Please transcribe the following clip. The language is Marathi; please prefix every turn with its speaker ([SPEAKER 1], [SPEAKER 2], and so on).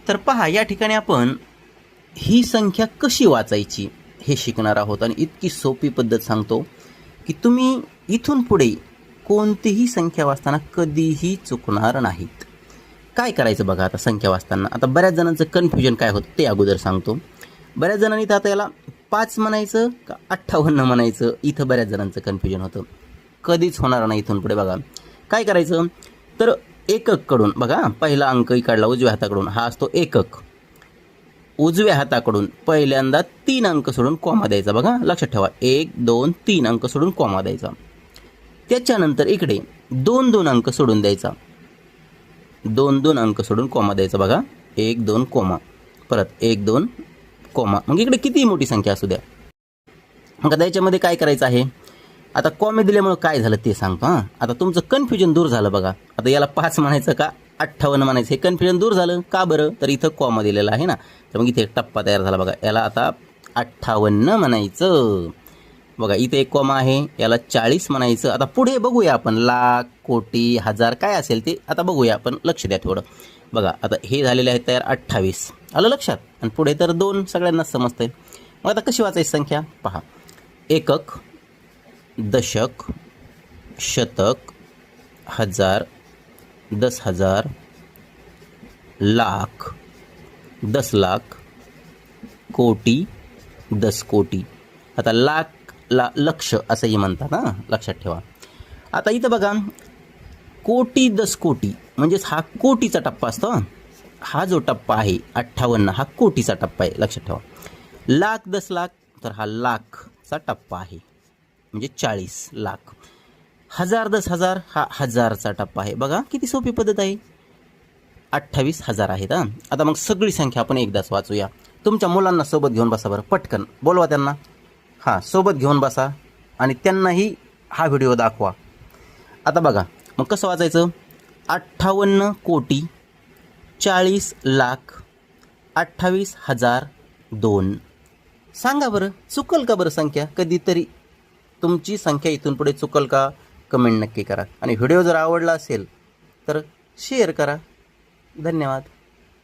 [SPEAKER 1] तर पहा, या ठिकाणी आपण ही संख्या कशी वाचायची हे शिकणार आहोत आणि इतकी सोपी पद्धत सांगतो की तुम्ही इथून पुढे कोणतीही संख्या वाचताना कधीही चुकणार नाहीत. काय करायचं बघा आता संख्या वाचताना. आता बऱ्याच जणांचं कन्फ्युजन काय होतं ते अगोदर सांगतो. बऱ्याच जणांनी तर आता याला 5 म्हणायचं का 58 म्हणायचं, इथं बऱ्याच जणांचं कन्फ्युजन होतं. कधीच होणार नाही इथून पुढे. बघा काय करायचं, तर एकककडून बघा, पहिला अंक काढला उजव्या हाताकडून, हा असतो एकक. उजव्या हाताकडून पहिल्यांदा 3 अंक सोडून कॉमा द्यायचा. बघा लक्षात ठेवा, 1 2 3 अंक सोडून कॉमा द्यायचा. त्याच्यानंतर इकडे 2 2 अंक सोडून द्यायचा. 2 2 अंक सोडून कॉमा द्यायचा. बघा 1 2 कॉमा, परत 1 2 कॉमा. मग इकडे किती मोठी संख्या असू द्या. मग आता याच्यामध्ये काय करायचं आहे, आता कॉमे दिल्यामुळे काय झालं ते सांगतो. हां, आता तुमचं कन्फ्युजन दूर झालं. बघा आता याला 5 म्हणायचं का 58 म्हणायचं हे कन्फ्युजन दूर झालं. का बरं, तर इथं कॉमा दिलेला आहे ना, तर मग इथे एक टप्पा तयार झाला. बघा याला आता 58 म्हणायचं. बघा इथे एक कॉमा आहे, याला 40 म्हणायचं. आता पुढे बघूया आपण, लाख कोटी हजार काय असेल ते आता बघूया आपण, लक्ष द्या थोडं. बघा आता हे झालेले आहे तयार 28, आलं लक्षात. आणि पुढे तर 2 सगळ्यांनाच समजतंय. मग आता कशी वाचायची संख्या पहा, एकक, दशक, शतक, हजार, 10,000, लाख, 10 लाख, कोटी, 10 कोटी. आता लाखला लक्ष असंही म्हणतात, हां लक्षात ठेवा. आता इथं बघा, कोटी 10 कोटी म्हणजेच हा कोटीचा टप्पा असतो. हा जो टप्पा आहे 58 हा कोटीचा टप्पा आहे, लक्षात ठेवा. लाख 10 लाख तर हा लाखचा टप्पा आहे, म्हणजे 40 लाख. हजार 10,000 हा हजारचा टप्पा आहे. बघा किती सोपी पद्धत आहे. 28,000 आहेत. हां, आता मग सगळी संख्या आपण एकदाच वाचूया. तुमच्या मुलांना सोबत घेऊन बसा बरं, पटकन बोलवा त्यांना. हां, सोबत घेऊन बसा आणि त्यांनाही हा व्हिडिओ दाखवा. आता बघा मग कसं वाचायचं, 58 कोटी 40 लाख 28,002. सांगा बरं, चुकल का बरं संख्या कधीतरी? तुमची संख्या इथून पुढे चुकल का? कमेंट नक्की करा. आणि व्हिडिओ जर आवडला असेल तर शेअर करा. धन्यवाद.